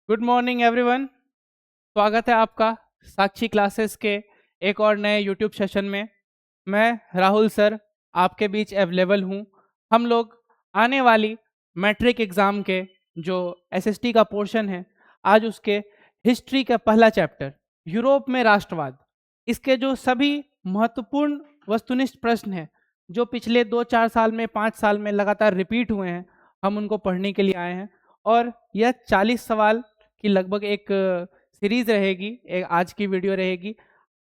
Good morning everyone. स्वागत है आपका साक्षी क्लासेस के एक और नए यूट्यूब सेशन में। मैं राहुल सर आपके बीच अवेलेबल हूँ। हम लोग आने वाली मैट्रिक एग्ज़ाम के जो एसएसटी का पोर्शन है, आज उसके हिस्ट्री का पहला चैप्टर यूरोप में राष्ट्रवाद, इसके जो सभी महत्वपूर्ण वस्तुनिष्ठ प्रश्न हैं जो पिछले 2-4 साल में 5 साल में लगातार रिपीट हुए हैं, हम उनको पढ़ने के लिए आए हैं। और यह 40 सवाल की लगभग एक सीरीज रहेगी, एक आज की वीडियो रहेगी।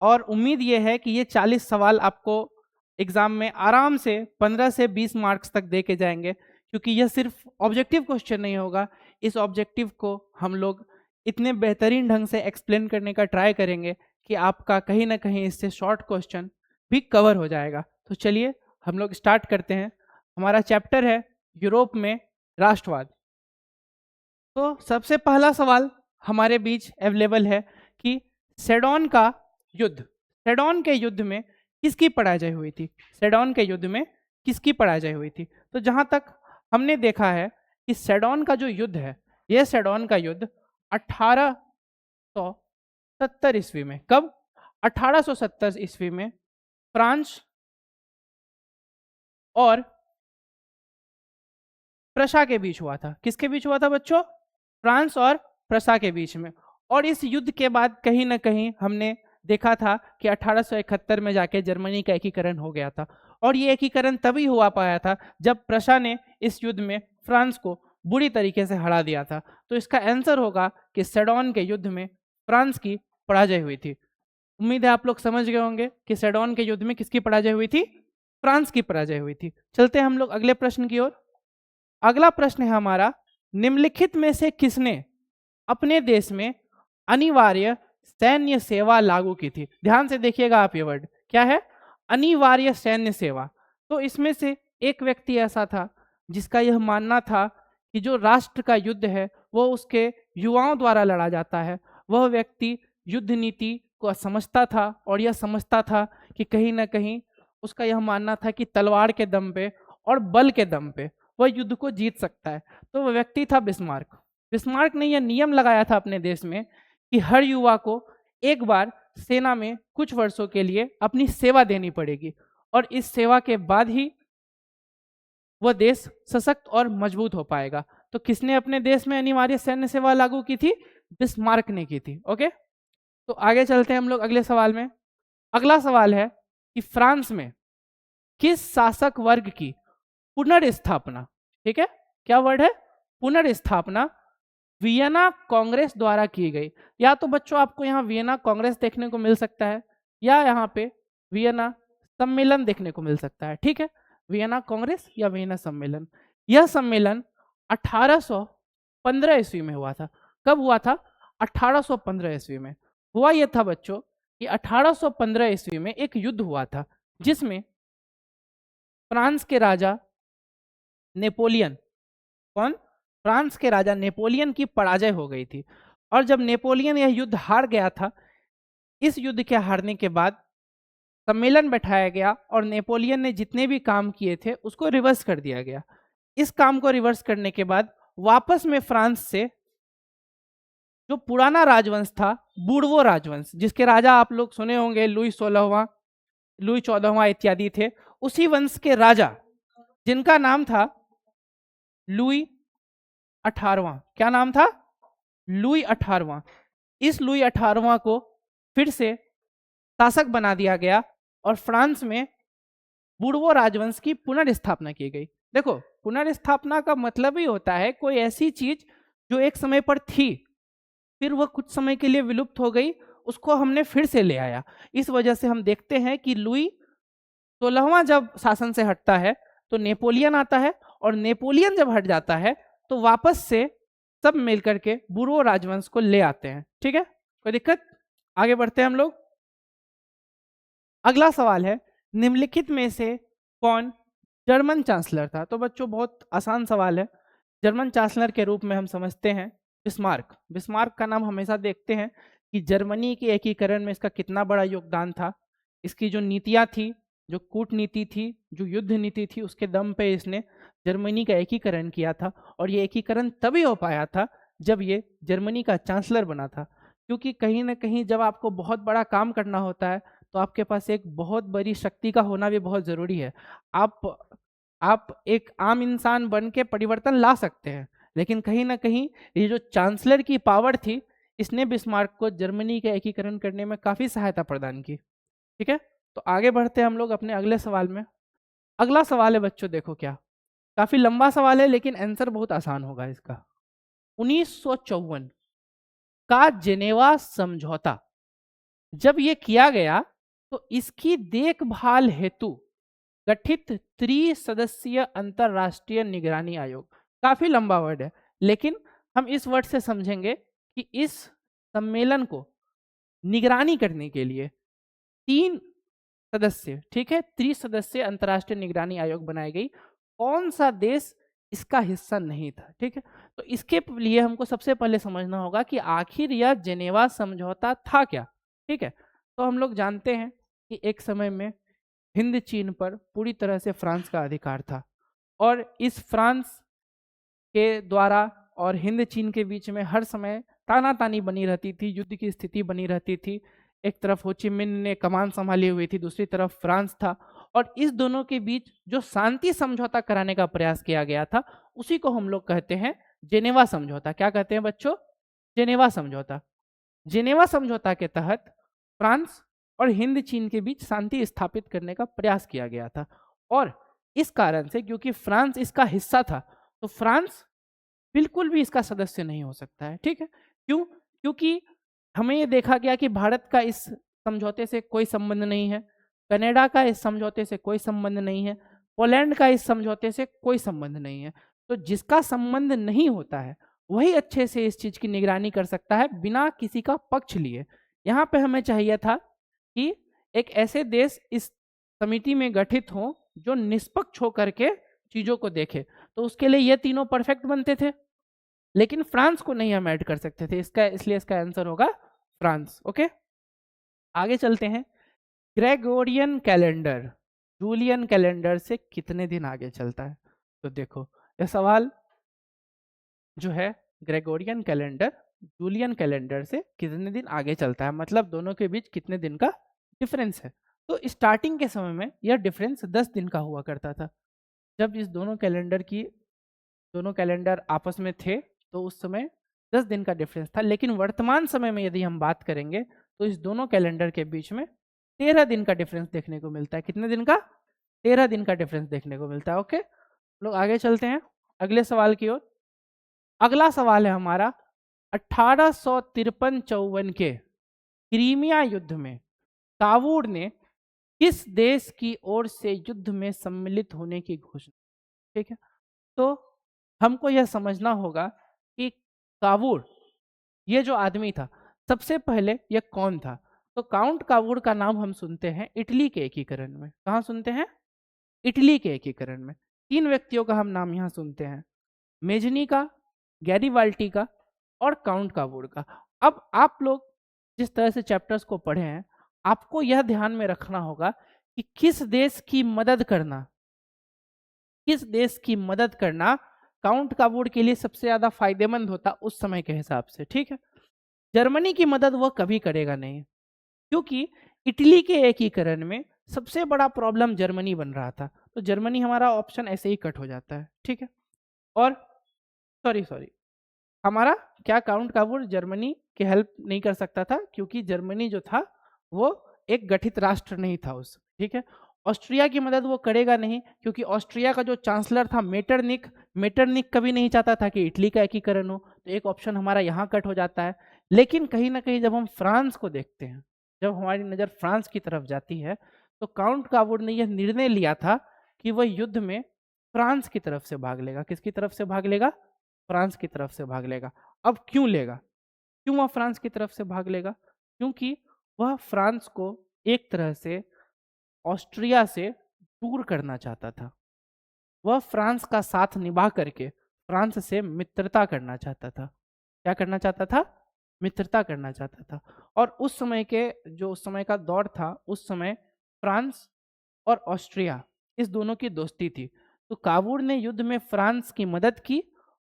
और उम्मीद ये है कि ये 40 सवाल आपको एग्जाम में आराम से 15 से 20 मार्क्स तक दे के जाएंगे, क्योंकि यह सिर्फ ऑब्जेक्टिव क्वेश्चन नहीं होगा। इस ऑब्जेक्टिव को हम लोग इतने बेहतरीन ढंग से एक्सप्लेन करने का ट्राई करेंगे कि आपका कहीं ना कहीं इससे शॉर्ट क्वेश्चन भी कवर हो जाएगा। तो चलिए हम लोग स्टार्ट करते हैं। हमारा चैप्टर है यूरोप में राष्ट्रवाद। तो सबसे पहला सवाल हमारे बीच अवेलेबल है कि सेडोन का युद्ध, सेडोन के युद्ध में किसकी पराजय हुई थी? सेडोन के युद्ध में किसकी पराजय हुई थी? तो जहां तक हमने देखा है कि सेडोन का जो युद्ध है, यह सेडोन का युद्ध 1870 ईस्वी में, कब? 1870 ईस्वी में फ्रांस और प्रशा के बीच हुआ था। किसके बीच हुआ था बच्चों? फ्रांस और प्रशा के बीच में। और इस युद्ध के बाद कहीं ना कहीं हमने देखा था कि 1871 में जाके जर्मनी का एकीकरण हो गया था। और ये एकीकरण तभी हुआ पाया था जब प्रशा ने इस युद्ध में फ्रांस को बुरी तरीके से हरा दिया था। तो इसका आंसर होगा कि सेडोन के युद्ध में फ्रांस की पराजय हुई थी। उम्मीद है आप लोग समझ गए होंगे कि सेडोन के युद्ध में किसकी पराजय हुई थी? फ्रांस की पराजय हुई थी। चलते हैं हम लोग अगले प्रश्न की ओर। अगला प्रश्न है हमारा, निम्नलिखित में से किसने अपने देश में अनिवार्य सैन्य सेवा लागू की थी? ध्यान से देखिएगा आप, ये वर्ड क्या है? अनिवार्य सैन्य सेवा। तो इसमें से एक व्यक्ति ऐसा था जिसका यह मानना था कि जो राष्ट्र का युद्ध है वो उसके युवाओं द्वारा लड़ा जाता है। वह व्यक्ति युद्ध नीति को समझता था और यह समझता था कि कहीं ना कहीं उसका यह मानना था कि तलवार के दम पे और बल के दम पे वह युद्ध को जीत सकता है। तो वह व्यक्ति था बिस्मार्क। बिस्मार्क ने यह नियम लगाया था अपने देश में कि हर युवा को एक बार सेना में कुछ वर्षों के लिए अपनी सेवा देनी पड़ेगी, और इस सेवा के बाद ही वह देश सशक्त और मजबूत हो पाएगा। तो किसने अपने देश में अनिवार्य सैन्य सेवा लागू की थी? बिस्मार्क ने की थी। ओके, तो आगे चलते हैं हम लोग अगले सवाल में। अगला सवाल है कि फ्रांस में किस शासक वर्ग की पुनर्स्थापना, ठीक है, क्या वर्ड है? पुनर्स्थापना वियना कांग्रेस द्वारा की गई। या तो बच्चों आपको यहाँ वियना कांग्रेस देखने को मिल सकता है, या यहाँ पे वियना सम्मेलन देखने को मिल सकता है। ठीक है, वियना कांग्रेस या वियना सम्मेलन। यह सम्मेलन 1815 ईस्वी में हुआ था। कब हुआ था? 1815 ईस्वी में। हुआ यह था बच्चों कि 1815 ईस्वी में एक युद्ध हुआ था जिसमें फ्रांस के राजा नेपोलियन, कौन? फ्रांस के राजा नेपोलियन की पराजय हो गई थी। और जब नेपोलियन यह युद्ध हार गया था, इस युद्ध के हारने के बाद सम्मेलन बैठाया गया और नेपोलियन ने जितने भी काम किए थे उसको रिवर्स कर दिया गया। इस काम को रिवर्स करने के बाद वापस में फ्रांस से जो पुराना राजवंश था, बूर्बो राजवंश, जिसके राजा आप लोग सुने होंगे, लुई 16वां, लुई 14वां इत्यादि थे, उसी वंश के राजा जिनका नाम था लुई 18वां। क्या नाम था? लुई 18वां। इस लुई 18वां को फिर से शासक बना दिया गया और फ्रांस में बूर्बो राजवंश की पुनर्स्थापना की गई। देखो, पुनर्स्थापना का मतलब ही होता है कोई ऐसी चीज जो एक समय पर थी, फिर वह कुछ समय के लिए विलुप्त हो गई, उसको हमने फिर से ले आया। इस वजह से हम देखते हैं कि लुई 16वां जब शासन से हटता है तो नेपोलियन आता है, और नेपोलियन जब हट जाता है तो वापस से सब मिलकर के बूर्बो राजवंश को ले आते हैं। ठीक है, कोई दिक्कत? आगे बढ़ते हैं हम लोग। अगला सवाल है, निम्नलिखित में से कौन जर्मन चांसलर था? तो बच्चों बहुत आसान सवाल है। जर्मन चांसलर के रूप में हम समझते हैं बिस्मार्क। बिस्मार्क का नाम हमेशा देखते हैं कि जर्मनी के एकीकरण में इसका कितना बड़ा योगदान था। इसकी जो नीतियाँ थी, जो कूटनीति थी, जो युद्ध नीति थी, उसके दम पे इसने जर्मनी का एकीकरण किया था। और ये एकीकरण तभी हो पाया था जब ये जर्मनी का चांसलर बना था। क्योंकि कहीं ना कहीं जब आपको बहुत बड़ा काम करना होता है तो आपके पास एक बहुत बड़ी शक्ति का होना भी बहुत ज़रूरी है। आप आप एक आम इंसान बन के परिवर्तन ला सकते हैं, लेकिन कहीं ना कहीं ये जो चांसलर की पावर थी, इसने बिस्मार्क को जर्मनी का एकीकरण करने में काफ़ी सहायता प्रदान की। ठीक है, तो आगे बढ़ते हैं हम लोग अपने अगले सवाल में। अगला सवाल है बच्चों, देखो क्या, काफी लंबा सवाल है लेकिन आंसर बहुत आसान होगा इसका। 1954 का जेनेवा समझौता जब ये किया गया तो इसकी देखभाल हेतु गठित त्रिसदस्यीय अंतरराष्ट्रीय निगरानी आयोग, काफी लंबा वर्ड है लेकिन हम इस वर्ड से समझेंगे कि इस सम्मेलन को निगरानी करने के लिए 3 सदस्य, ठीक है, त्रिसदस्यीय अंतरराष्ट्रीय निगरानी आयोग बनाई गई। कौन सा देश इसका हिस्सा नहीं था? ठीक है, तो इसके लिए हमको सबसे पहले समझना होगा कि आखिर यह जेनेवा समझौता था क्या। ठीक है, तो हम लोग जानते हैं कि एक समय में हिंद चीन पर पूरी तरह से फ्रांस का अधिकार था और इस फ्रांस के द्वारा और हिंद चीन के बीच में हर समय तानातानी बनी रहती थी, युद्ध की स्थिति बनी रहती थी। एक तरफ हो ची मिन्ह ने कमान संभाली हुई थी, दूसरी तरफ फ्रांस था, और इस दोनों के बीच जो शांति समझौता कराने का प्रयास किया गया था उसी को हम लोग कहते हैं जेनेवा समझौता। क्या कहते हैं बच्चों? जेनेवा समझौता। जेनेवा समझौता के तहत फ्रांस और हिंद चीन के बीच शांति स्थापित करने का प्रयास किया गया था, और इस कारण से क्योंकि फ्रांस इसका हिस्सा था तो फ्रांस बिल्कुल भी इसका सदस्य नहीं हो सकता है। ठीक है, क्यों? क्योंकि हमें ये देखा गया कि भारत का इस समझौते से कोई संबंध नहीं है, कनाडा का इस समझौते से कोई संबंध नहीं है, पोलैंड का इस समझौते से कोई संबंध नहीं है। तो जिसका संबंध नहीं होता है वही अच्छे से इस चीज की निगरानी कर सकता है बिना किसी का पक्ष लिए। यहाँ पे हमें चाहिए था कि एक ऐसे देश इस समिति में गठित हो जो निष्पक्ष होकर के चीजों को देखे, तो उसके लिए ये तीनों परफेक्ट बनते थे, लेकिन फ्रांस को नहीं हम ऐड कर सकते थे, इसका इसलिए इसका आंसर होगा फ्रांस। ओके, आगे चलते हैं। ग्रेगोरियन कैलेंडर जूलियन कैलेंडर से कितने दिन आगे चलता है? तो देखो यह सवाल जो है, ग्रेगोरियन कैलेंडर जूलियन कैलेंडर से कितने दिन आगे चलता है, मतलब दोनों के बीच कितने दिन का डिफरेंस है। तो स्टार्टिंग के समय में यह डिफरेंस 10 दिन का हुआ करता था। जब इस दोनों कैलेंडर आपस में थे तो उस समय 10 दिन का डिफरेंस था, लेकिन वर्तमान समय में यदि हम बात करेंगे तो इस दोनों कैलेंडर के बीच में 13 दिन का डिफरेंस देखने को मिलता है। कितने दिन का? 13 दिन का डिफरेंस देखने को मिलता है। ओके, लोग आगे चलते हैं अगले सवाल की ओर। अगला सवाल है हमारा, 1853-54 के क्रीमिया युद्ध में कावूर ने किस देश की ओर से युद्ध में सम्मिलित होने की घोषणा? ठीक है, तो हमको यह समझना होगा कि कावूर ये जो आदमी था, सबसे पहले यह कौन था? तो काउंट कावूर का नाम हम सुनते हैं इटली के एकीकरण में। कहाँ सुनते हैं? इटली के एकीकरण में। 3 व्यक्तियों का हम नाम यहाँ सुनते हैं, मेजनी का, गैरीबाल्टी का और काउंट कावूर का। अब आप लोग जिस तरह से चैप्टर्स को पढ़े हैं, आपको यह ध्यान में रखना होगा कि किस देश की मदद करना काउंट कावूर के लिए सबसे ज्यादा फायदेमंद होता उस समय के हिसाब से। ठीक है, जर्मनी की मदद वह कभी करेगा नहीं, क्योंकि इटली के एकीकरण में सबसे बड़ा प्रॉब्लम जर्मनी बन रहा था, तो जर्मनी हमारा ऑप्शन ऐसे ही कट हो जाता है। ठीक है, और सॉरी हमारा क्या, काउंट कावूर जर्मनी की हेल्प नहीं कर सकता था क्योंकि जर्मनी जो था वो एक गठित राष्ट्र नहीं था उस। ठीक है, ऑस्ट्रिया की मदद वो करेगा नहीं क्योंकि ऑस्ट्रिया का जो चांसलर था मेटरनिक कभी नहीं चाहता था कि इटली का एकीकरण हो, तो एक ऑप्शन हमारा यहाँ कट हो जाता है। लेकिन कहीं ना कहीं जब हम फ्रांस को देखते हैं, जब हमारी नज़र फ्रांस की तरफ जाती है, तो काउंट कावूर ने यह निर्णय लिया था कि वह युद्ध में फ्रांस की तरफ से भाग लेगा। किसकी तरफ से भाग लेगा? फ्रांस की तरफ से भाग लेगा। अब क्यों लेगा? क्यों वह फ्रांस की तरफ से भाग लेगा? क्योंकि वह फ्रांस को एक तरह से ऑस्ट्रिया से दूर करना चाहता था। वह फ्रांस का साथ निभा करके फ्रांस से मित्रता करना चाहता था। क्या करना चाहता था? मित्रता करना चाहता था। और उस समय का दौर था, उस समय फ्रांस और ऑस्ट्रिया इस दोनों की दोस्ती थी। तो कावूर ने युद्ध में फ्रांस की मदद की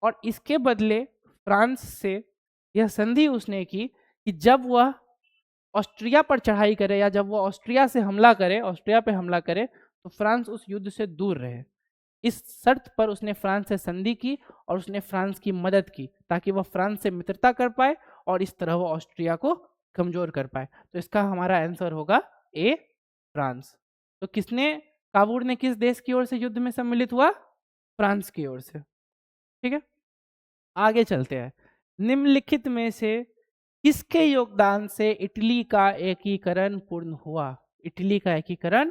और इसके बदले फ्रांस से यह संधि उसने की कि जब वह ऑस्ट्रिया पर चढ़ाई करे या जब वह ऑस्ट्रिया से हमला करे, ऑस्ट्रिया पे हमला करे, तो फ्रांस उस युद्ध से दूर रहे। इस शर्त पर उसने फ्रांस से संधि की और उसने फ्रांस की मदद की ताकि वह फ्रांस से मित्रता कर पाए और इस तरह वह ऑस्ट्रिया को कमजोर कर पाए। तो इसका हमारा आंसर होगा ए, फ्रांस। तो किसने, काबूल ने किस देश की ओर से युद्ध में सम्मिलित हुआ? फ्रांस की ओर से। ठीक है, आगे चलते हैं। निम्नलिखित में से किसके योगदान से इटली का एकीकरण पूर्ण हुआ? इटली का एकीकरण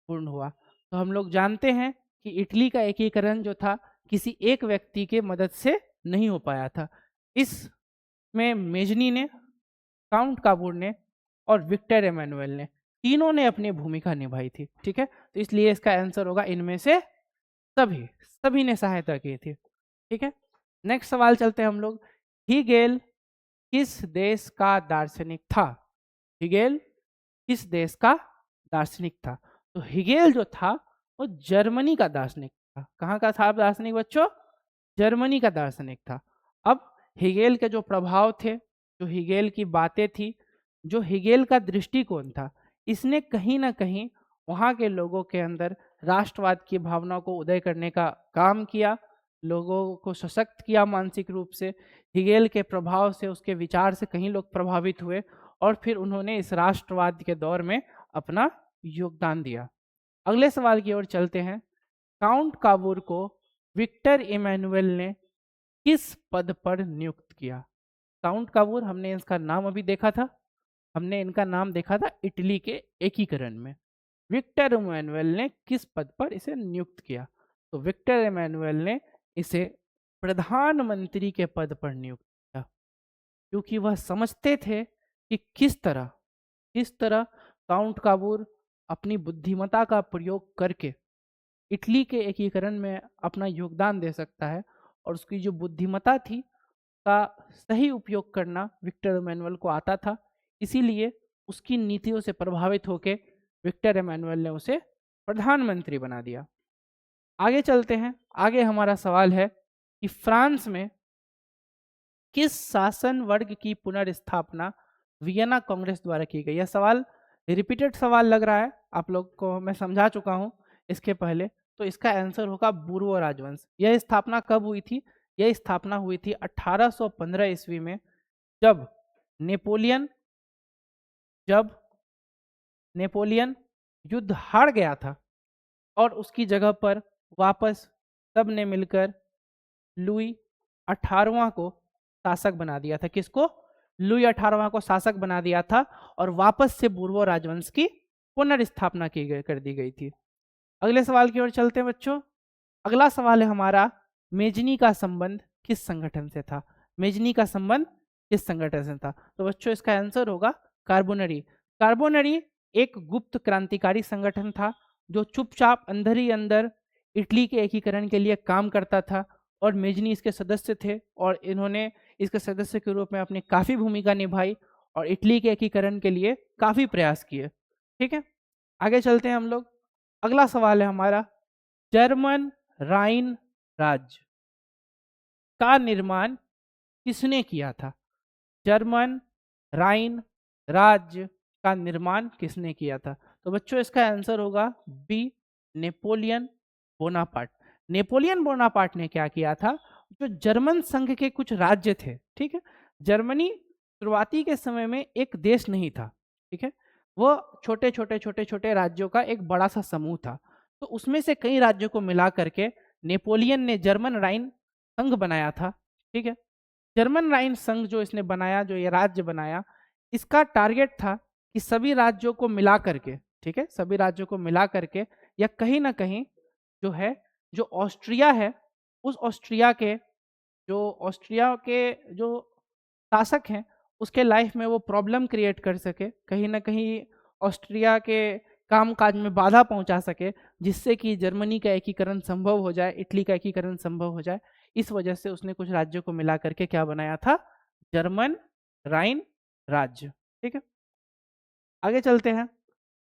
पूर्ण हुआ। तो हम लोग जानते हैं कि इटली का एकीकरण जो था किसी एक व्यक्ति के मदद से नहीं हो पाया था। इसमें मेजनी ने, काउंट काबूल ने और विक्टर एमेनुअल ने, तीनों ने अपनी भूमिका निभाई थी। ठीक है, तो इसलिए इसका आंसर होगा इनमें से सभी ने सहायता की थी। ठीक है, नेक्स्ट सवाल चलते हैं हम लोग। हीगेल किस देश का दार्शनिक था? हीगेल किस देश का दार्शनिक था? तो हीगेल जो था वो जर्मनी का दार्शनिक था। कहाँ का था दार्शनिक बच्चों? जर्मनी का दार्शनिक था। अब हीगेल के जो प्रभाव थे, जो हीगेल की बातें थी, जो हीगेल का दृष्टिकोण था, इसने कहीं ना कहीं वहाँ के लोगों के अंदर राष्ट्रवाद की भावना को उदय करने का काम किया, लोगों को सशक्त किया मानसिक रूप से। हीगेल के प्रभाव से, उसके विचार से कहीं लोग प्रभावित हुए और फिर उन्होंने इस राष्ट्रवाद के दौर में अपना योगदान दिया। अगले सवाल की ओर चलते हैं। काउंट काबूल को विक्टर इमैनुअल ने किस पद पर नियुक्त किया? काउंट काबूल, हमने इसका नाम अभी देखा था, हमने इनका नाम देखा था इटली के एकीकरण में। विक्टर इमैनुअल ने किस पद पर इसे नियुक्त किया? तो विक्टर इमैनुअल ने इसे प्रधानमंत्री के पद पर नियुक्त किया, क्योंकि वह समझते थे कि किस तरह काउंट काबूल अपनी बुद्धिमत्ता का प्रयोग करके इटली के एकीकरण में अपना योगदान दे सकता है, और उसकी जो बुद्धिमत्ता थी का सही उपयोग करना विक्टर इमैनुअल को आता था। इसीलिए उसकी नीतियों से प्रभावित होकर विक्टर इमैनुअल ने उसे प्रधानमंत्री बना दिया। आगे चलते हैं। आगे हमारा सवाल है कि फ्रांस में किस शासन वर्ग की पुनर्स्थापना वियना कांग्रेस द्वारा की गई? यह सवाल रिपीटेड सवाल लग रहा है, आप लोग को मैं समझा चुका हूं इसके पहले। तो इसका आंसर होगा बूर्बो राजवंश। यह स्थापना कब हुई थी? यह स्थापना हुई थी 1815 ईस्वी में, जब नेपोलियन युद्ध हार गया था और उसकी जगह पर वापस सब ने मिलकर लुई 18वां को शासक बना दिया था। किसको? लुई 18वां को शासक बना दिया था और वापस से बूर्बो राजवंश की पुनर्स्थापना कर दी गई थी। अगले सवाल की ओर चलते हैं बच्चों। अगला सवाल है हमारा, मेजनी का संबंध किस संगठन से था? मेजनी का संबंध किस संगठन से था? तो बच्चों इसका आंसर होगा कार्बोनरी। कार्बोनरी एक गुप्त क्रांतिकारी संगठन था जो चुपचाप अंदर ही अंदर इटली के एकीकरण के लिए काम करता था, और मेजनी इसके सदस्य थे और इन्होंने इसके सदस्य के रूप में अपनी काफ़ी भूमिका निभाई और इटली के एकीकरण के लिए काफ़ी प्रयास किए। ठीक है, आगे चलते हैं हम लोग। अगला सवाल है हमारा, जर्मन राइन राज्य का निर्माण किसने किया था? जर्मन राइन राज्य का निर्माण किसने किया था? तो बच्चों इसका आंसर होगा B, Napoleon Bonaparte. Napoleon Bonaparte ने क्या किया था? जो जर्मन संघ के कुछ राज्य थे, ठीक है, जर्मनी शुरुआती के समय में एक देश नहीं था, ठीक है, वो छोटे छोटे राज्यों का एक बड़ा सा समूह था। तो उसमें से कई राज्यों को मिला करके नेपोलियन ने जर्मन राइन संघ बनाया था। ठीक है, जर्मन राइन संघ जो इसने बनाया, जो ये राज्य बनाया, इसका टारगेट था कि सभी राज्यों को मिला करके, ठीक है, सभी राज्यों को मिला करके या कहीं ना कहीं जो है, जो ऑस्ट्रिया है, उस ऑस्ट्रिया के जो शासक हैं उसके लाइफ में वो प्रॉब्लम क्रिएट कर सके, कहीं ना कहीं ऑस्ट्रिया के कामकाज में बाधा पहुंचा सके, जिससे कि जर्मनी का एकीकरण संभव हो जाए, इटली का एकीकरण संभव हो जाए। इस वजह से उसने कुछ राज्यों को मिला करके क्या बनाया था? जर्मन राइन राज्य। ठीक है, आगे चलते हैं।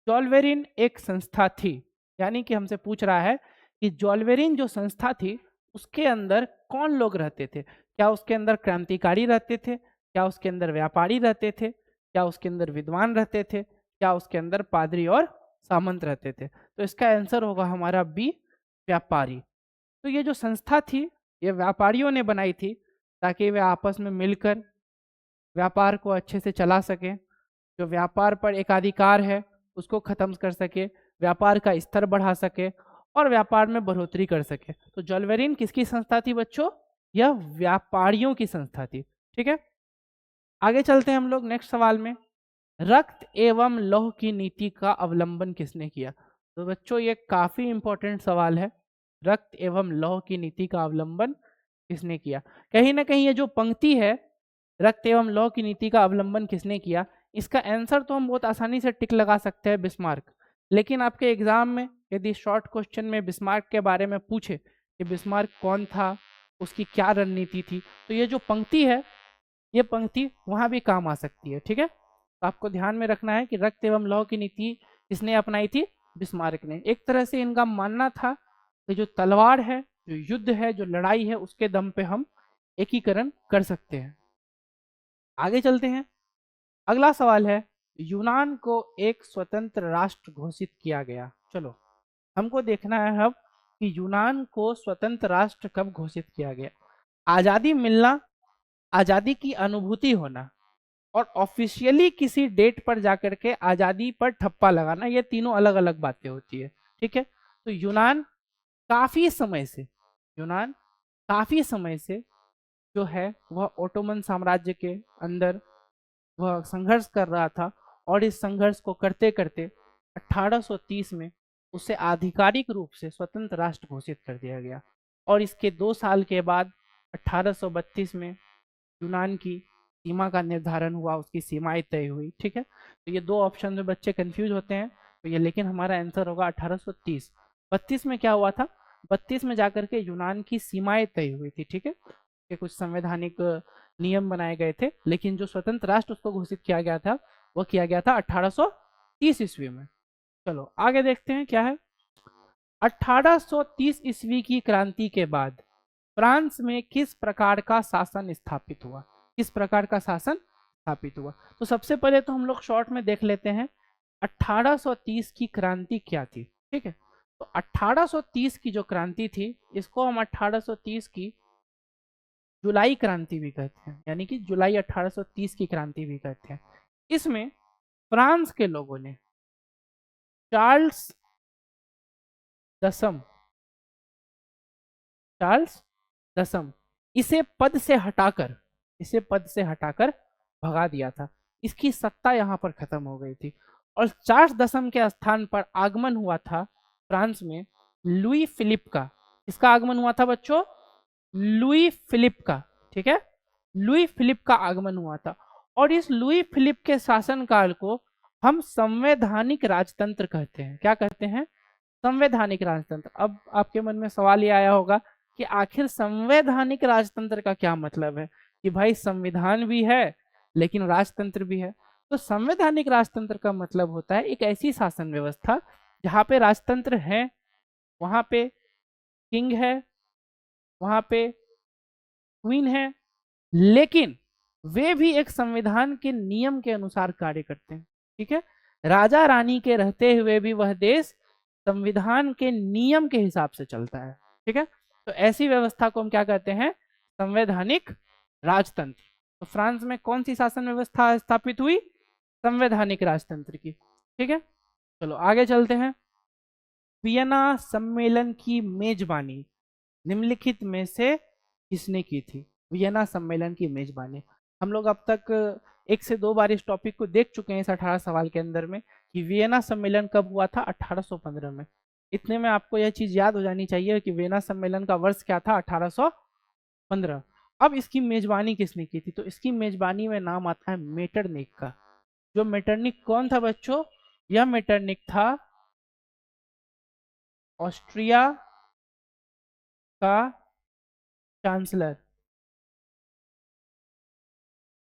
जॉल्वेरिन एक संस्था थी, यानी कि हमसे पूछ रहा है कि जॉल्वेरिन जो संस्था थी उसके अंदर कौन लोग रहते थे? क्या उसके अंदर क्रांतिकारी रहते थे, क्या उसके अंदर व्यापारी रहते थे, क्या उसके अंदर विद्वान रहते थे, क्या उसके अंदर पादरी और सामंत रहते थे? तो इसका आंसर होगा हमारा बी, व्यापारी। तो ये जो संस्था थी ये व्यापारियों ने बनाई थी ताकि वे आपस में मिलकर व्यापार को अच्छे से चला सके, जो व्यापार पर एकाधिकार है उसको खत्म कर सके, व्यापार का स्तर बढ़ा सके और व्यापार में बढ़ोतरी कर सके। तो जॉल्वेरिन किसकी संस्था थी बच्चों? यह व्यापारियों की संस्था थी। ठीक है, आगे चलते हैं हम लोग नेक्स्ट सवाल में। रक्त एवं लौह की नीति का अवलंबन किसने किया? तो बच्चों ये काफी इंपॉर्टेंट सवाल है। रक्त एवं लौह की नीति का अवलंबन किसने किया? कहीं ना कहीं ये जो पंक्ति है, रक्त एवं लौह की नीति का अवलंबन किसने किया, इसका आंसर तो हम बहुत आसानी से टिक लगा सकते हैं, बिस्मार्क। लेकिन आपके एग्जाम में यदि शॉर्ट क्वेश्चन में बिस्मार्क के बारे में पूछे कि बिस्मार्क कौन था, उसकी क्या रणनीति थी, तो ये जो पंक्ति है ये पंक्ति वहां भी काम आ सकती है। ठीक है, तो आपको ध्यान में रखना है कि रक्त एवं लौह की नीति किसने अपनाई थी? बिस्मार्क ने। एक तरह से इनका मानना था कि जो तलवार है, जो युद्ध है, जो लड़ाई है, उसके दम पे हम एकीकरण कर सकते हैं। आगे चलते हैं, अगला सवाल है, यूनान को एक स्वतंत्र राष्ट्र घोषित किया गया। चलो हमको देखना है अब कि यूनान को स्वतंत्र राष्ट्र कब घोषित किया गया। आजादी मिलना, आजादी की अनुभूति होना और ऑफिशियली किसी डेट पर जाकर के आजादी पर ठप्पा लगाना, ये तीनों अलग अलग बातें होती है। ठीक है, तो यूनान काफी समय से, यूनान काफी समय से जो है वह ओटोमन साम्राज्य के अंदर वह संघर्ष कर रहा था और इस संघर्ष को करते करते 1830 में उसे आधिकारिक रूप से स्वतंत्र राष्ट्र घोषित कर दिया गया और इसके 2 साल के बाद 1832 में यूनान की सीमा का निर्धारण हुआ, उसकी सीमाएं तय हुई। ठीक है, तो ये 2 ऑप्शन में बच्चे कंफ्यूज होते हैं, तो ये लेकिन हमारा आंसर होगा 1830। 32 में क्या हुआ था? 32 में जाकर के यूनान की सीमाएं तय हुई थी। ठीक है, के कुछ संवैधानिक नियम बनाए गए थे, लेकिन जो स्वतंत्र राष्ट्र उसको घोषित किया गया था वो किया गया था 1830 ईस्वी में। चलो आगे देखते हैं क्या है। 1830 ईस्वी की क्रांति के बाद फ्रांस में किस प्रकार का शासन स्थापित हुआ? किस प्रकार का शासन स्थापित हुआ? तो सबसे पहले तो हम लोग शॉर्ट में देख लेते हैं 1830 की क्रांति क्या थी। ठीक है, तो 1830 की जो क्रांति थी इसको हम 1830 की जुलाई क्रांति भी कहते हैं, यानी कि जुलाई 1830 की क्रांति भी कहते हैं। इसमें फ्रांस के लोगों ने चार्ल्स दसम, चार्ल्स दसम इसे पद से हटाकर, इसे पद से हटाकर भगा दिया था। इसकी सत्ता यहाँ पर खत्म हो गई थी और चार्ल्स दसम के स्थान पर आगमन हुआ था फ्रांस में लुई फिलिप का। इसका आगमन हुआ था बच्चों, लुई फिलिप का। ठीक है, लुई फिलिप का आगमन हुआ था और इस लुई फिलिप के शासनकाल को हम संवैधानिक राजतंत्र कहते हैं। क्या कहते हैं? संवैधानिक राजतंत्र। अब आपके मन में सवाल ये आया होगा कि आखिर संवैधानिक राजतंत्र का क्या मतलब है, कि भाई संविधान भी है लेकिन राजतंत्र भी है। तो संवैधानिक राजतंत्र का मतलब होता है एक ऐसी शासन व्यवस्था जहाँ पे राजतंत्र है, वहां पे किंग है, वहां पे क्वीन है, लेकिन वे भी एक संविधान के नियम के अनुसार कार्य करते हैं। ठीक है, राजा रानी के रहते हुए भी वह देश संविधान के नियम के हिसाब से चलता है। ठीक है, तो ऐसी व्यवस्था को हम क्या कहते हैं? संवैधानिक राजतंत्र। तो फ्रांस में कौन सी शासन व्यवस्था स्थापित हुई? संवैधानिक राजतंत्र की। ठीक है, चलो आगे चलते हैं। वियना सम्मेलन की मेजबानी निम्नलिखित में से किसने की थी? वियना सम्मेलन की मेजबानी। हम लोग अब तक 1 से 2 बार इस टॉपिक को देख चुके हैं इस 18 सवाल के अंदर में कि वियना सम्मेलन कब हुआ था? 1815 में। इतने में आपको यह चीज याद हो जानी चाहिए कि वियना सम्मेलन का वर्ष क्या था? 1815। अब इसकी मेजबानी किसने की थी? तो इसकी मेजबानी में नाम आता है मेटरनिक का। जो मेटरनिक कौन था बच्चों? यह मेटरनिक था ऑस्ट्रिया का चांसलर।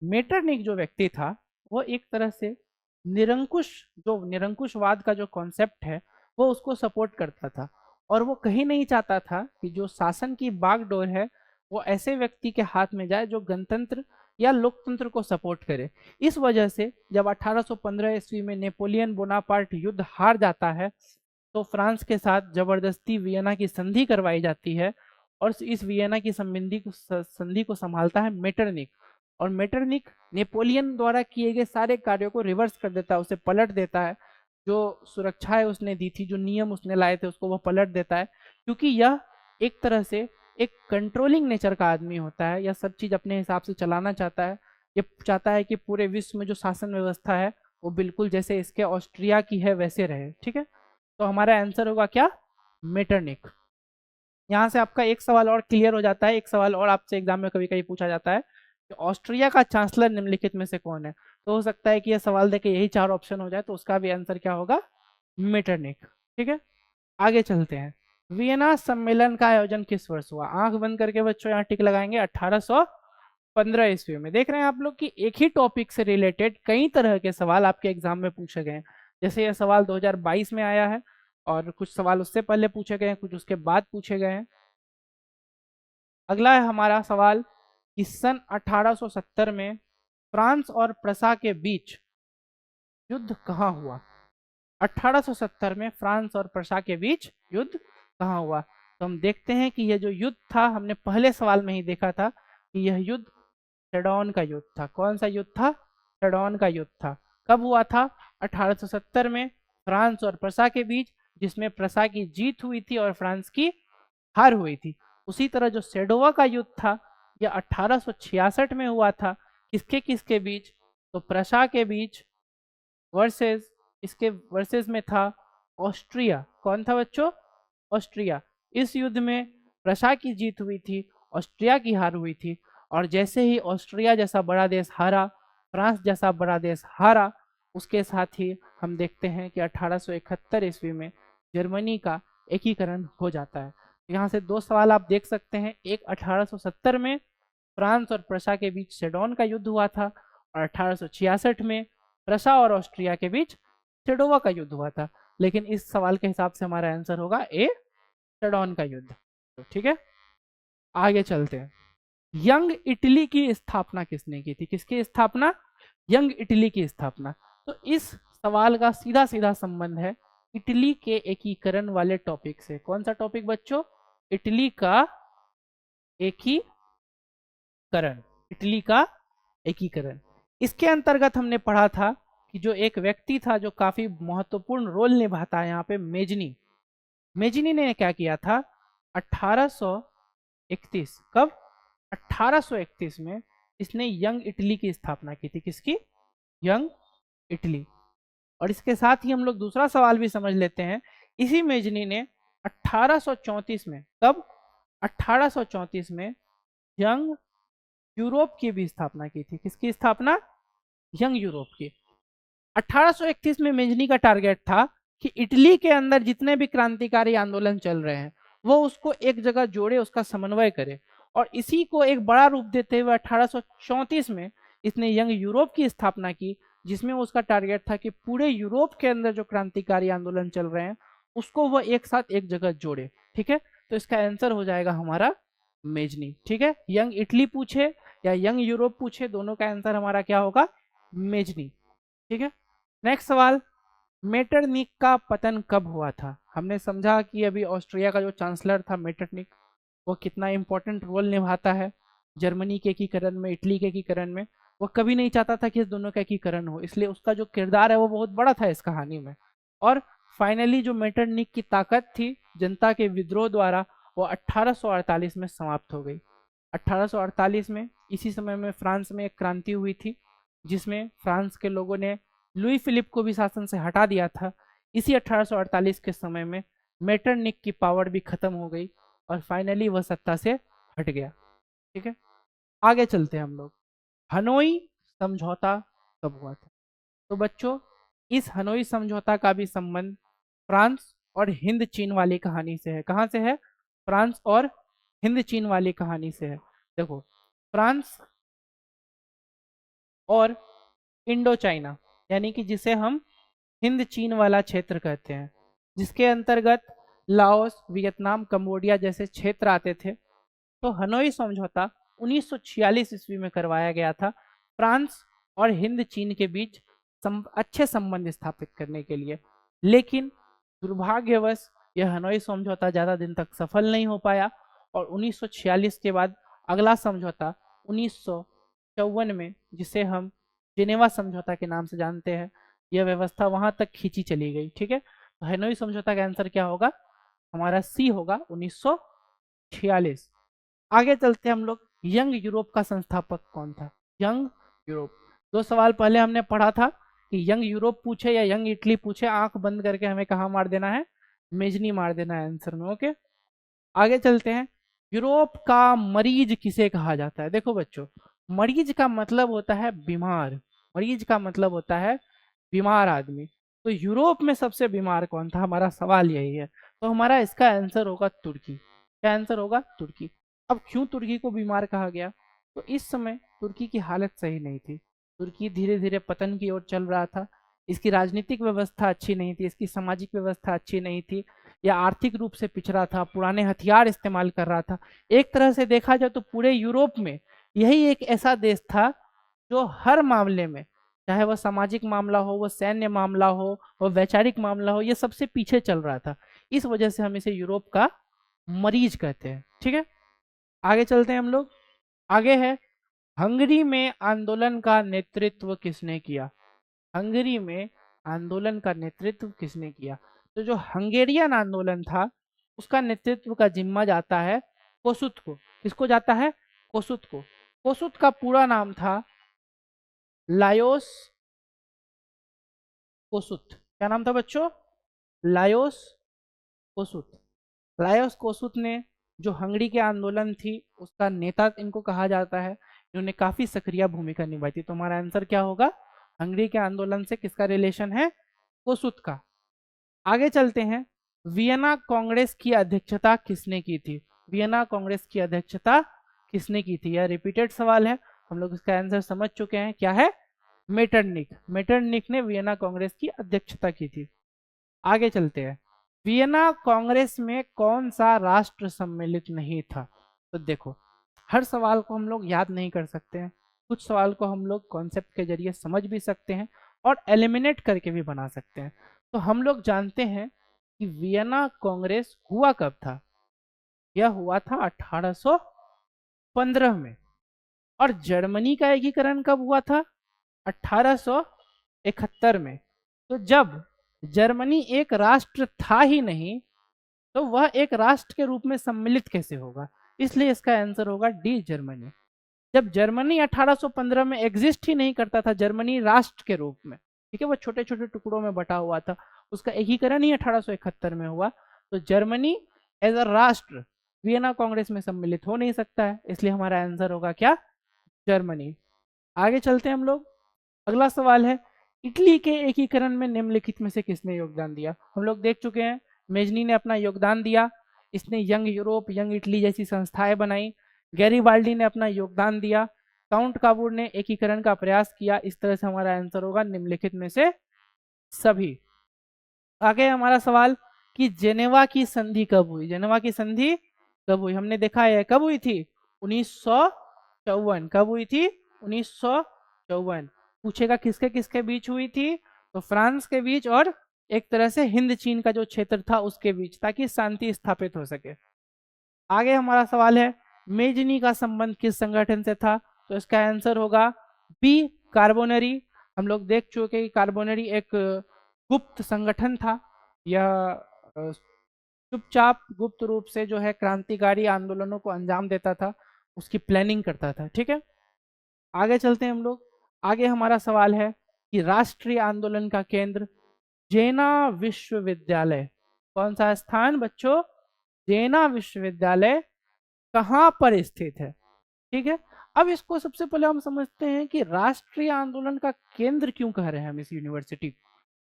मेटरनिक जो व्यक्ति था वो एक तरह से निरंकुश, जो निरंकुशवाद का जो कॉन्सेप्ट है वो उसको सपोर्ट करता था और वो कहीं नहीं चाहता था कि जो शासन की बागडोर है वो ऐसे व्यक्ति के हाथ में जाए जो गणतंत्र या लोकतंत्र को सपोर्ट करे। इस वजह से जब 1815 ईस्वी में नेपोलियन बोनापार्ट युद्ध हार जाता है तो फ्रांस के साथ जबरदस्ती वियना की संधि करवाई जाती है और इस वियना की संधि को संभालता है मेटरनिक। और मेटरनिक नेपोलियन द्वारा किए गए सारे कार्यों को रिवर्स कर देता है, उसे पलट देता है। जो सुरक्षाएं उसने दी थी, जो नियम उसने लाए थे, उसको वो पलट देता है, क्योंकि यह एक तरह से एक कंट्रोलिंग नेचर का आदमी होता है। यह सब चीज अपने हिसाब से चलाना चाहता है। ये चाहता है कि पूरे विश्व में जो शासन व्यवस्था है वो बिल्कुल जैसे इसके ऑस्ट्रिया की है वैसे रहे। ठीक है, तो हमारा आंसर होगा क्या? मेटरनिक। यहाँ से आपका एक सवाल और क्लियर हो जाता है। एक सवाल और आपसे एग्जाम में कभी कभी पूछा जाता है कि ऑस्ट्रिया का चांसलर निम्नलिखित में से कौन है। तो हो सकता है कि यह सवाल देके यही 4 ऑप्शन हो जाए, तो उसका भी आंसर क्या होगा? मेटरनिक। ठीक है, आगे चलते हैं। वियना सम्मेलन का आयोजन किस वर्ष हुआ? आंख बंद करके बच्चों यहाँ टिक लगाएंगे। 1815 ईस्वी में। देख रहे हैं आप लोग कि एक ही टॉपिक से रिलेटेड कई तरह के सवाल आपके एग्जाम में पूछे गए हैं। जैसे यह सवाल 2022 में आया है और कुछ सवाल उससे पहले पूछे गए हैं, कुछ उसके बाद पूछे गए हैं। अगला है हमारा सवाल कि सन 1870 में फ्रांस और प्रसा के बीच युद्ध कहाँ हुआ? 1870 में फ्रांस और प्रसा के बीच युद्ध कहाँ हुआ? तो हम देखते हैं कि यह जो युद्ध था, हमने पहले सवाल में ही देखा था कि यह युद्ध सेडोन का युद्ध था। कौन सा युद्ध था? सेडोन का युद्ध था। कब हुआ था? 1870 में फ्रांस और प्रसा के बीच, जिसमें प्रसा की जीत हुई थी और फ्रांस की हार हुई थी। उसी तरह जो सेडोवा का युद्ध था यह 1866 में हुआ था। किसके किसके बीच? तो प्रसा के बीच वर्सेस, इसके वर्सेस में था ऑस्ट्रिया। कौन था बच्चों? ऑस्ट्रिया। इस युद्ध में प्रसा की जीत हुई थी, ऑस्ट्रिया की हार हुई थी। और जैसे ही ऑस्ट्रिया जैसा बड़ा देश हारा, फ्रांस जैसा बड़ा देश हारा, उसके साथ ही हम देखते हैं कि 1871 ईस्वी में जर्मनी का एकीकरण हो जाता है। यहाँ से 2 सवाल आप देख सकते हैं। एक 1870 में फ्रांस और प्रसा के बीच सेडोन का युद्ध हुआ था और 1866 में प्रसा और ऑस्ट्रिया के बीच सेडोवा का युद्ध हुआ था। लेकिन इस सवाल के हिसाब से हमारा आंसर होगा ए, सेडोन का युद्ध। तो ठीक है, आगे चलते हैं। यंग इटली की स्थापना किसने की थी? किसकी स्थापना? यंग इटली की स्थापना। तो इस सवाल का सीधा सीधा संबंध है इटली के एकीकरण वाले टॉपिक से। कौन सा टॉपिक बच्चों? इटली का एकीकरण। इटली का एकीकरण। इसके अंतर्गत हमने पढ़ा था कि जो एक व्यक्ति था जो काफी महत्वपूर्ण रोल निभाता है यहाँ पे, मेजनी। मेजनी ने क्या किया था? 1831। कब? 1831 में इसने यंग इटली की स्थापना की थी। किसकी? Young Italy. और इसके साथ ही हम लोग दूसरा सवाल भी समझ लेते हैं। इसी मेजनी ने 1834 में, कब? 1834 में यंग यूरोप की भी स्थापना की थी। किसकी स्थापना? यंग यूरोप की। 1831 में मेजनी का टारगेट था कि इटली के अंदर जितने भी क्रांतिकारी आंदोलन चल रहे हैं वो उसको एक जगह जोड़े, उसका समन्वय करे। और इसी को एक बड़ा रूप देते हुए 1834 में इसने यंग यूरोप की स्थापना की, जिसमें उसका टारगेट था कि पूरे यूरोप के अंदर जो क्रांतिकारी आंदोलन चल रहे हैं उसको वह एक साथ एक जगह जोड़े। ठीक है, तो इसका आंसर हो जाएगा हमारा मेजनी। ठीक है, यंग इटली पूछे या यंग यूरोप पूछे, दोनों का आंसर हमारा क्या होगा? मेजनी। ठीक है, नेक्स्ट सवाल। मेटरनिक का पतन कब हुआ था? हमने समझा कि अभी ऑस्ट्रिया का जो चांसलर था मेटरनिक, वो कितना इंपॉर्टेंट रोल निभाता है जर्मनी के एकीकरण में, इटली के एकीकरण में। वो कभी नहीं चाहता था कि इस दोनों का एकीकरण हो, इसलिए उसका जो किरदार है वो बहुत बड़ा था इस कहानी में। और फाइनली जो मेटरनिक की ताकत थी जनता के विद्रोह द्वारा, वो 1848 में समाप्त हो गई। 1848 में इसी समय में फ्रांस में एक क्रांति हुई थी, जिसमें फ्रांस के लोगों ने लुई फिलिप को भी शासन से हटा दिया था। इसी 1848 के समय में मेटरनिक की पावर भी खत्म हो गई और फाइनली वह सत्ता से हट गया। ठीक है, आगे चलते हैं हम लोग। हनोई समझौता कब हुआ था? तो बच्चों, इस हनोई समझौता का भी संबंध फ्रांस और हिंद चीन वाली कहानी से है। कहां से है? फ्रांस और हिंद चीन वाली कहानी से है। देखो, फ्रांस और इंडो चाइना, यानी कि जिसे हम हिंद चीन वाला क्षेत्र कहते हैं, जिसके अंतर्गत लाओस, वियतनाम, कंबोडिया जैसे क्षेत्र आते थे। तो हनोई समझौता 1946 ईस्वी में करवाया गया था फ्रांस और हिंद चीन के बीच अच्छे संबंध स्थापित करने के लिए। लेकिन दुर्भाग्यवश यह हनोई समझौता ज़्यादा दिन तक सफल नहीं हो पाया और 1946 के बाद अगला समझौता 1954 में, जिसे हम जिनेवा समझौता के नाम से जानते हैं, यह व्यवस्था वहां तक खींची चली गई। ठीक है, तो हनोई समझौता का आंसर क्या होगा? हमारा सी होगा 1946। आगे चलते हम लोग, यंग यूरोप का संस्थापक कौन था? Young Europe. 2 सवाल पहले हमने पढ़ा था कि यंग यूरोप पूछे या यंग इटली पूछे, आंख बंद करके हमें कहाँ मार देना है? मेजनी मार देना है आंसर में। ओके, आगे चलते हैं। यूरोप का मरीज किसे कहा जाता है? देखो बच्चों, मरीज का मतलब होता है बीमार, मरीज का मतलब होता है बीमार आदमी। तो यूरोप में सबसे बीमार कौन था? हमारा सवाल यही है। तो हमारा इसका आंसर होगा तुर्की। क्या आंसर होगा? तुर्की। अब क्यों तुर्की को बीमार कहा गया? तो इस समय तुर्की की हालत सही नहीं थी। तुर्की धीरे धीरे पतन की ओर चल रहा था। इसकी राजनीतिक व्यवस्था अच्छी नहीं थी, इसकी सामाजिक व्यवस्था अच्छी नहीं थी, या आर्थिक रूप से पिछड़ा था, पुराने हथियार इस्तेमाल कर रहा था। एक तरह से देखा जाए तो पूरे यूरोप में यही एक ऐसा देश था जो हर मामले में, चाहे वह सामाजिक मामला हो, वह सैन्य मामला हो, वह वैचारिक मामला हो, ये सबसे पीछे चल रहा था। इस वजह से हम इसे यूरोप का मरीज कहते हैं। ठीक है, आगे चलते हैं हम लोग। आगे है, हंगरी में आंदोलन का नेतृत्व किसने किया? हंगरी में आंदोलन का नेतृत्व किसने किया? तो जो हंगेरियन आंदोलन था उसका नेतृत्व का जिम्मा जाता है कोसुत को। किसको जाता है? कोसुत को। कोसुत का पूरा नाम था लायोस कोसुत। क्या नाम था बच्चों? लायोस कोसुत। लायोस कोसुत ने जो हंगरी के आंदोलन थी उसका नेता इनको कहा जाता है। इन्होंने काफी सक्रिय भूमिका निभाई थी। तो हमारा आंसर क्या होगा? हंगरी के आंदोलन से किसका रिलेशन है? कोसुत का। आगे चलते हैं, वियना कांग्रेस की अध्यक्षता किसने की थी? वियना कांग्रेस की अध्यक्षता किसने की थी? यह रिपीटेड सवाल है, हम लोग इसका आंसर समझ चुके हैं। क्या है? मेटरनिक। मेटरनिक ने वियना कांग्रेस की अध्यक्षता की थी। आगे चलते हैं, वियना कांग्रेस में कौन सा राष्ट्र सम्मिलित नहीं था? तो देखो, हर सवाल को हम लोग याद नहीं कर सकते हैं, कुछ सवाल को हम लोग कॉन्सेप्ट के जरिए समझ भी सकते हैं और एलिमिनेट करके भी बना सकते हैं। तो हम लोग जानते हैं कि वियना कांग्रेस हुआ कब था? यह हुआ था 1815 में। और जर्मनी का एकीकरण कब हुआ था? 1871 में। तो जब जर्मनी एक राष्ट्र था ही नहीं तो वह एक राष्ट्र के रूप में सम्मिलित कैसे होगा? इसलिए इसका आंसर होगा डी, जर्मनी। जब जर्मनी 1815 में एग्जिस्ट ही नहीं करता था, जर्मनी राष्ट्र के रूप में, ठीक है, वो छोटे छोटे टुकड़ों में बटा हुआ था, उसका एकीकरण ही 1871 में हुआ। तो जर्मनी एज अ राष्ट्र वियना कांग्रेस में सम्मिलित हो नहीं सकता है, इसलिए हमारा आंसर होगा क्या? जर्मनी। आगे चलते हैं हम लोग। अगला सवाल है, इटली के एकीकरण में निम्नलिखित में से किसने योगदान दिया? हम लोग देख चुके हैं, मेजनी ने अपना योगदान दिया, इसने यंग यूरोप, यंग इटली जैसी संस्थाएं बनाई। गैरीबाल्डी ने अपना योगदान दिया। काउंट काबूर ने एकीकरण का प्रयास किया। इस तरह से हमारा आंसर होगा निम्नलिखित में से सभी। आगे हमारा सवाल कि जेनेवा की संधि कब हुई? जेनेवा की संधि कब हुई? हमने देखा है कब हुई थी? 1954। कब हुई थी? 1954। पूछेगा किसके किसके बीच हुई थी? तो फ्रांस के बीच और एक तरह से हिंद चीन का जो क्षेत्र था उसके बीच, ताकि शांति स्थापित हो सके। आगे हमारा सवाल है, मेजनी का संबंध किस संगठन से था? तो इसका आंसर होगा बी, कार्बोनरी। हम लोग देख चुके कि कार्बोनरी एक गुप्त संगठन था। यह चुपचाप गुप्त रूप से जो है क्रांतिकारी आंदोलनों को अंजाम देता था, उसकी प्लानिंग करता था। ठीक है, आगे चलते हैं हम लोग। आगे हमारा सवाल है कि राष्ट्रीय आंदोलन का केंद्र जेना विश्वविद्यालय, कौन सा स्थान बच्चों? जेना विश्वविद्यालय कहाँ पर स्थित है? ठीक है, अब इसको सबसे पहले हम समझते हैं कि राष्ट्रीय आंदोलन का केंद्र क्यों कह रहे हैं हम इस यूनिवर्सिटी को।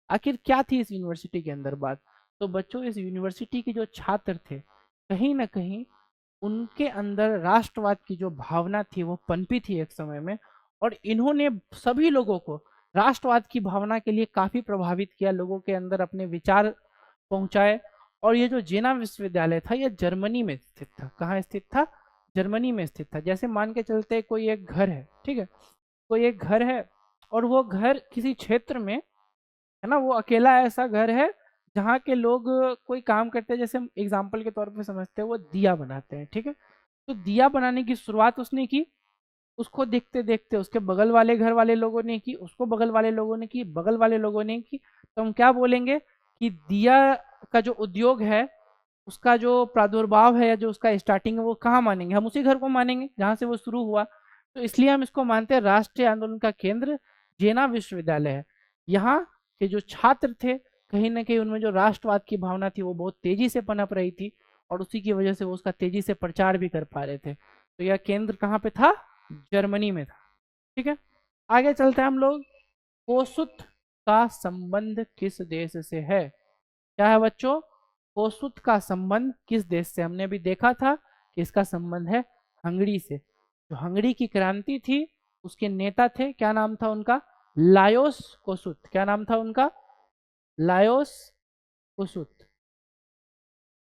आखिर क्या थी इस यूनिवर्सिटी के अंदर बात? तो बच्चों, इस यूनिवर्सिटी के जो छात्र थे, कहीं ना कहीं उनके अंदर राष्ट्रवाद की जो भावना थी वो पनपी थी एक समय में, और इन्होंने सभी लोगों को राष्ट्रवाद की भावना के लिए काफी प्रभावित किया, लोगों के अंदर अपने विचार पहुंचाए। और ये जो जेना विश्वविद्यालय था यह जर्मनी में स्थित था। कहाँ स्थित था? जर्मनी में स्थित था। जैसे मान के चलते कोई एक घर है, ठीक है, कोई एक घर है और वो घर किसी क्षेत्र में है ना, वो अकेला ऐसा घर है जहाँ के लोग कोई काम करते हैं, जैसे हम एग्जाम्पल के तौर पे समझते हैं वो दिया बनाते हैं, ठीक है। तो दिया बनाने की शुरुआत उसने की, उसको देखते देखते उसके बगल वाले घर वाले लोगों ने की, उसको बगल वाले लोगों ने की, बगल वाले लोगों ने की। तो हम क्या बोलेंगे कि दिया का जो उद्योग है उसका जो प्रादुर्भाव है या जो उसका स्टार्टिंग है वो कहाँ मानेंगे, हम उसी घर को मानेंगे जहाँ से वो शुरू हुआ। तो इसलिए हम इसको मानते हैं राष्ट्रीय आंदोलन का केंद्र जेना विश्वविद्यालय है। यहाँ के जो छात्र थे कहीं ना कहीं उनमें जो राष्ट्रवाद की भावना थी वो बहुत तेजी से पनप रही थी और उसी की वजह से वो उसका तेजी से प्रचार भी कर पा रहे थे। तो यह केंद्र कहाँ पे था, जर्मनी में था, ठीक है। आगे चलते हैं हम लोग, कोसुत का संबंध किस देश से है, क्या है बच्चों, कोसुत का संबंध किस देश से, हमने अभी देखा था कि इसका संबंध है हंगरी से। जो हंगरी की क्रांति थी उसके नेता थे, क्या नाम था उनका, लायोस कोसुत, क्या नाम था उनका, लायोस कोसुत।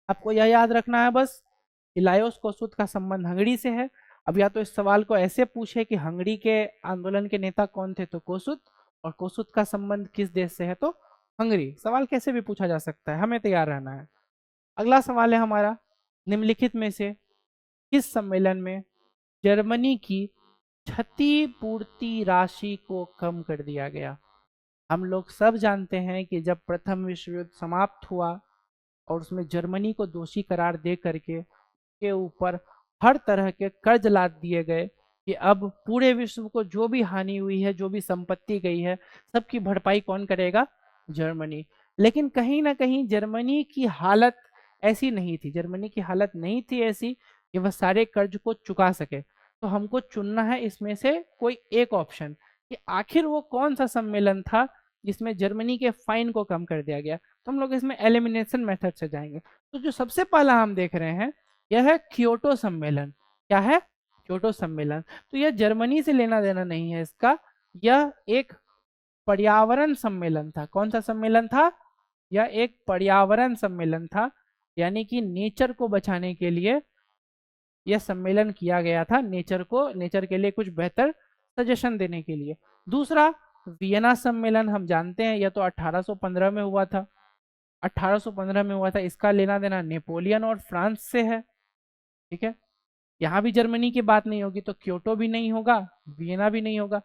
आपको यह याद रखना है बस कि लायोस कोसुत का संबंध हंगरी से है। अब या तो इस सवाल को ऐसे पूछे कि हंगरी के आंदोलन के नेता कौन थे तो कोसुत, और कोसुत का संबंध किस देश से है तो हंगरी। सवाल कैसे भी पूछा जा सकता है, हमें तैयार रहना है। अगला सवाल है हमारा, निम्नलिखित में से किस सम्मेलन में जर्मनी की क्षतिपूर्ति राशि को कम कर दिया गया। हम लोग सब जानते हैं कि जब प्रथम विश्व युद्ध समाप्त हुआ और उसमें जर्मनी को दोषी करार दे करके के ऊपर हर तरह के कर्ज लाद दिए गए कि अब पूरे विश्व को जो भी हानि हुई है, जो भी संपत्ति गई है, सबकी भरपाई कौन करेगा, जर्मनी। लेकिन कहीं ना कहीं जर्मनी की हालत ऐसी नहीं थी, जर्मनी की हालत नहीं थी ऐसी कि वह सारे कर्ज को चुका सके। तो हमको चुनना है इसमें से कोई एक ऑप्शन कि आखिर वो कौन सा सम्मेलन था जिसमें जर्मनी के फाइन को कम कर दिया गया। तो हम लोग इसमें एलिमिनेशन मेथड से जाएंगे। तो जो सबसे पहला हम देख रहे हैं यह है क्योटो सम्मेलन। क्या है, क्योटो सम्मेलन। तो यह जर्मनी से लेना देना नहीं है इसका, यह एक पर्यावरण सम्मेलन था। कौन सा सम्मेलन था, यह एक पर्यावरण सम्मेलन था, यानी कि नेचर को बचाने के लिए यह सम्मेलन किया गया था, नेचर को, नेचर के लिए कुछ बेहतर सजेशन देने के लिए। दूसरा वियना सम्मेलन, हम जानते हैं यह तो 1815 में हुआ था, 1815 में हुआ था, इसका लेना देना नेपोलियन और फ्रांस से है, ठीक है। यहाँ भी जर्मनी की बात नहीं होगी तो क्योटो भी नहीं होगा, वियना भी नहीं होगा।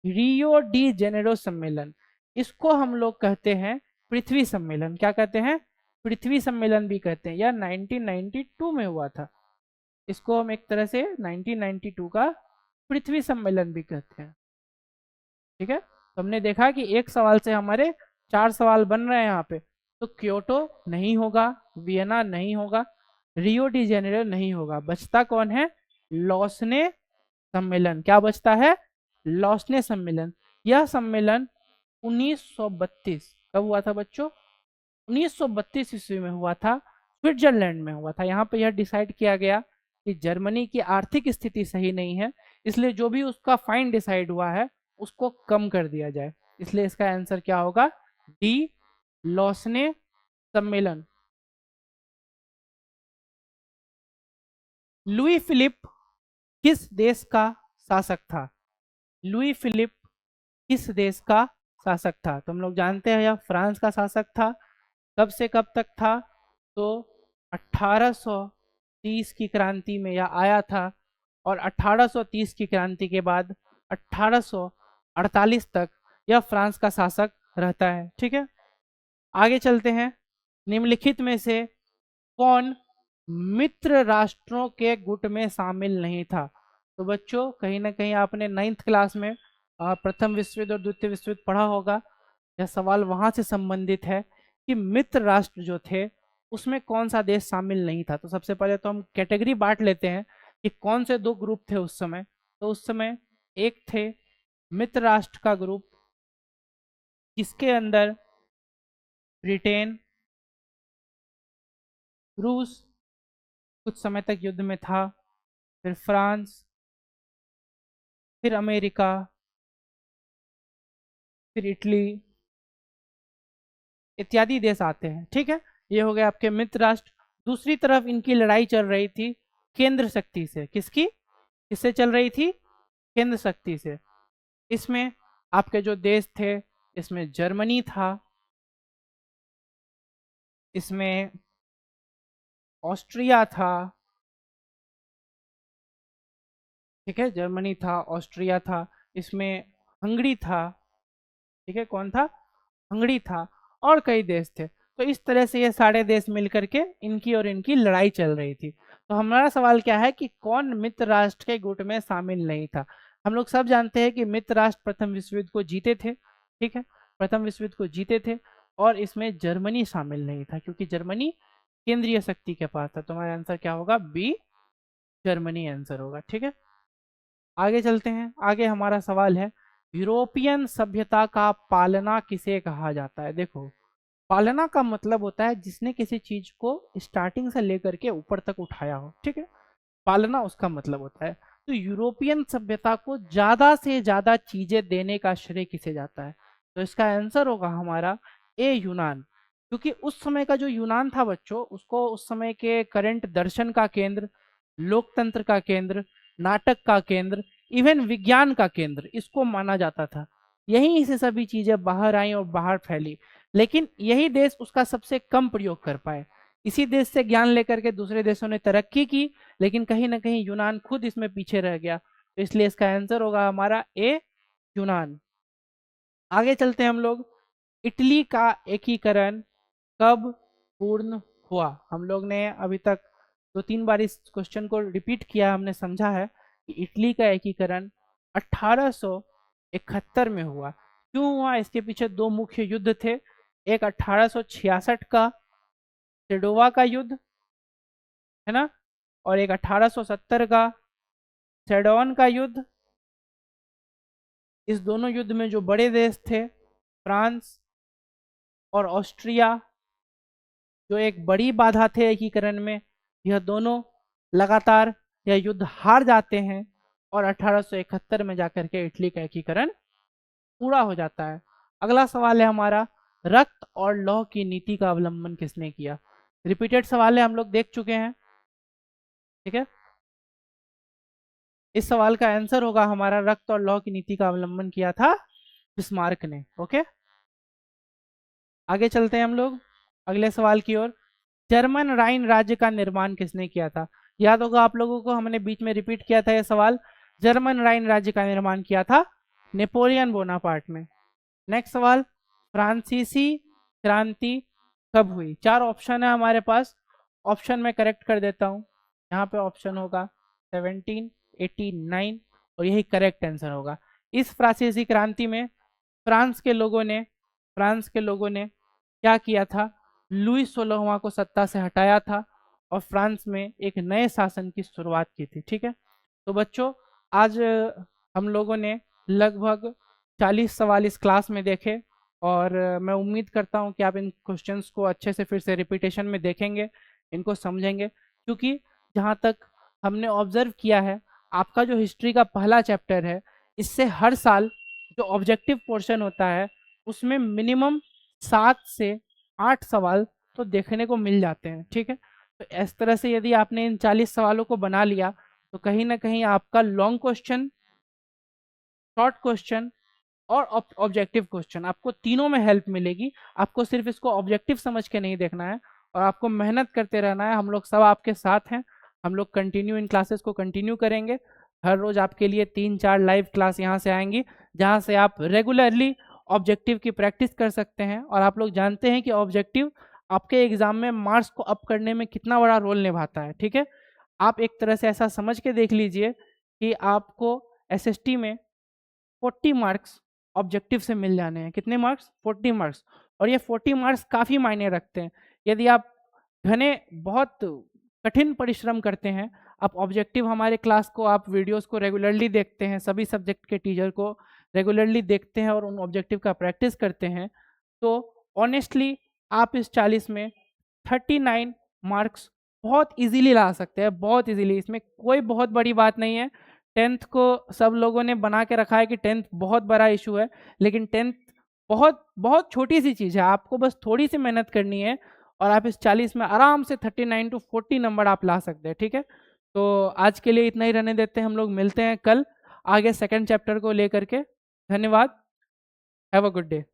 रियो डी जेनेरो सम्मेलन, इसको हम लोग कहते हैं पृथ्वी सम्मेलन। क्या कहते हैं, पृथ्वी सम्मेलन भी कहते हैं। यह 1992 में हुआ था, इसको हम एक तरह से 1992 का पृथ्वी सम्मेलन भी कहते हैं, ठीक है। तो हमने देखा कि एक सवाल से हमारे 4 सवाल बन रहे हैं यहाँ पे। तो क्योटो नहीं होगा, वियना नहीं होगा, रियो डी जेनेरो नहीं होगा, बचता कौन है, लॉसने सम्मेलन। क्या बचता है, लॉसने सम्मेलन। यह सम्मेलन 1932 कब हुआ था बच्चों, 1932 ईस्वी में हुआ था, स्विट्जरलैंड में हुआ था। यहाँ पे यह डिसाइड किया गया कि जर्मनी की आर्थिक स्थिति सही नहीं है, इसलिए जो भी उसका फाइन डिसाइड हुआ है उसको कम कर दिया जाए। इसलिए इसका आंसर क्या होगा, डी, लॉसने सम्मेलन। लुई फिलिप किस देश का शासक था, लुई फिलिप किस देश का शासक था। तो हम लोग जानते हैं यह फ्रांस का शासक था। कब से कब तक था, तो 1830 की क्रांति में यह आया था और 1830 की क्रांति के बाद 1848 तक यह फ्रांस का शासक रहता है, ठीक है। आगे चलते हैं, निम्नलिखित में से कौन मित्र राष्ट्रों के गुट में शामिल नहीं था। तो बच्चों कहीं ना कहीं आपने 9th क्लास में प्रथम विश्व युद्ध और द्वितीय विश्व युद्ध पढ़ा होगा, यह सवाल वहां से संबंधित है कि मित्र राष्ट्र जो थे उसमें कौन सा देश शामिल नहीं था। तो सबसे पहले तो हम कैटेगरी बांट लेते हैं कि कौन से 2 ग्रुप थे उस समय। तो उस समय एक थे मित्र राष्ट्र का ग्रुप, जिसके अंदर ब्रिटेन, रूस कुछ समय तक युद्ध में था, फिर फ्रांस, फिर अमेरिका, फिर इटली इत्यादि देश आते हैं, ठीक है। ये हो गए आपके मित्र राष्ट्र। दूसरी तरफ इनकी लड़ाई चल रही थी केंद्र शक्ति से। किससे चल रही थी? केंद्र शक्ति से। इसमें आपके जो देश थे, इसमें जर्मनी था, इसमें ऑस्ट्रिया था, ठीक है, जर्मनी था, ऑस्ट्रिया था, इसमें हंगरी था, ठीक है, कौन था? हंगरी था, और कई देश थे। तो इस तरह से ये सारे देश मिलकर के इनकी और इनकी लड़ाई चल रही थी। तो हमारा सवाल क्या है कि कौन मित्र राष्ट्र के गुट में शामिल नहीं था? हम लोग सब जानते हैं कि मित्र राष्ट्र प्रथम विश्व युद्ध को जीते थे, ठीक है, प्रथम विश्व युद्ध को जीते थे, और इसमें जर्मनी शामिल नहीं था क्योंकि जर्मनी केंद्रीय शक्ति के पास था। तो हमारा आंसर क्या होगा? बी, जर्मनी आंसर होगा, ठीक है। आगे चलते हैं। आगे हमारा सवाल है, यूरोपियन सभ्यता का पालना किसे कहा जाता है? देखो, पालना का मतलब होता है जिसने किसी चीज को स्टार्टिंग से लेकर के ऊपर तक उठाया हो, ठीक है, पालना उसका मतलब होता है। तो यूरोपियन सभ्यता को ज्यादा से ज्यादा चीजें देने का श्रेय किसे जाता है? तो इसका आंसर होगा हमारा ए, यूनान। क्योंकि उस समय का जो यूनान था बच्चों, उसको उस समय के करंट दर्शन का केंद्र, लोकतंत्र का केंद्र, नाटक का केंद्र, इवन विज्ञान का केंद्र इसको माना जाता था। यहीं से सभी चीजें बाहर आई और बाहर फैली, लेकिन यही देश उसका सबसे कम प्रयोग कर पाए। इसी देश से ज्ञान लेकर के दूसरे देशों ने तरक्की की, लेकिन कहीं ना कहीं यूनान खुद इसमें पीछे रह गया। तो इसलिए इसका आंसर होगा हमारा ए, यूनान। आगे चलते हैं हम लोग। इटली का एकीकरण कब पूर्ण हुआ? हम लोग ने अभी तक 2-3 बार इस क्वेश्चन को रिपीट किया, हमने समझा है कि इटली का एकीकरण 1871 में हुआ। क्यों हुआ? इसके पीछे दो मुख्य युद्ध थे। एक 1866 का सेडोवा का युद्ध, है ना, और एक 1870 का सेडोन का युद्ध। इस दोनों युद्ध में जो बड़े देश थे, फ्रांस और ऑस्ट्रिया, जो एक बड़ी बाधा थे एकीकरण में, यह दोनों लगातार यह युद्ध हार जाते हैं और 1871 में जाकर के इटली का एकीकरण पूरा हो जाता है। अगला सवाल है हमारा, रक्त और लौह की नीति का अवलंबन किसने किया? रिपीटेड सवाल है, हम लोग देख चुके हैं, ठीक है। इस सवाल का आंसर होगा हमारा, रक्त और लौह की नीति का अवलंबन किया था बिस्मार्क ने, ओके। आगे चलते हैं हम लोग अगले सवाल की ओर। जर्मन राइन राज्य का निर्माण किसने किया था? याद होगा आप लोगों को, हमने बीच में रिपीट किया था यह सवाल। जर्मन राइन राज्य का निर्माण किया था नेपोलियन बोनापार्ट ने। नेक्स्ट सवाल, फ्रांसीसी क्रांति कब हुई? 4 ऑप्शन है हमारे पास। ऑप्शन में करेक्ट कर देता हूँ। यहाँ पे ऑप्शन होगा 1789 और यही करेक्ट आंसर होगा। इस फ्रांसीसी क्रांति में फ्रांस के लोगों ने क्या किया था? लुई 16वां को सत्ता से हटाया था और फ्रांस में एक नए शासन की शुरुआत की थी, ठीक है। तो बच्चों, आज हम लोगों ने लगभग 40 सवाल इस क्लास में देखे और मैं उम्मीद करता हूं कि आप इन क्वेश्चंस को अच्छे से फिर से रिपीटेशन में देखेंगे, इनको समझेंगे, क्योंकि जहां तक हमने ऑब्जर्व किया है, आपका जो हिस्ट्री का पहला चैप्टर है, इससे हर साल जो ऑब्जेक्टिव पोर्शन होता है उसमें मिनिमम 7 से 8 सवाल तो देखने को मिल जाते हैं, ठीक है। तो इस तरह से यदि आपने इन 40 सवालों को बना लिया तो कहीं ना कहीं आपका लॉन्ग क्वेश्चन, शॉर्ट क्वेश्चन और ऑब्जेक्टिव क्वेश्चन, आपको तीनों में हेल्प मिलेगी। आपको सिर्फ इसको ऑब्जेक्टिव समझ के नहीं देखना है और आपको मेहनत करते रहना है। हम लोग सब आपके साथ हैं। हम लोग कंटिन्यू इन क्लासेस को कंटिन्यू करेंगे। हर रोज आपके लिए 3-4 लाइव क्लास यहाँ से आएंगी, जहाँ से आप रेगुलरली ऑब्जेक्टिव की प्रैक्टिस कर सकते हैं। और आप लोग जानते हैं कि ऑब्जेक्टिव आपके एग्जाम में मार्क्स को अप करने में कितना बड़ा रोल निभाता है, ठीक है। आप एक तरह से ऐसा समझ के देख लीजिए कि आपको एसएसटी में 40 मार्क्स ऑब्जेक्टिव से मिल जाने हैं। कितने मार्क्स? 40 मार्क्स। और ये 40 मार्क्स काफ़ी मायने रखते हैं। यदि आप घने बहुत कठिन परिश्रम करते हैं, आप ऑब्जेक्टिव हमारे क्लास को, आप वीडियोस को रेगुलरली देखते हैं, सभी सब्जेक्ट के टीचर को रेगुलरली देखते हैं और उन ऑब्जेक्टिव का प्रैक्टिस करते हैं, तो ऑनेस्टली आप इस 40 में 39 मार्क्स बहुत इजीली ला सकते हैं, बहुत इजीली। इसमें कोई बहुत बड़ी बात नहीं है। 10th को सब लोगों ने बना के रखा है कि 10th बहुत बड़ा इशू है, लेकिन 10th बहुत बहुत छोटी सी चीज़ है। आपको बस थोड़ी सी मेहनत करनी है और आप इस 40 में आराम से 39 to 40 नंबर आप ला सकते हैं, ठीक है। तो आज के लिए इतना ही रहने देते हैं, हम लोग मिलते हैं कल आगे सेकंड चैप्टर को लेकर के। धन्यवाद, हैव अ गुड डे।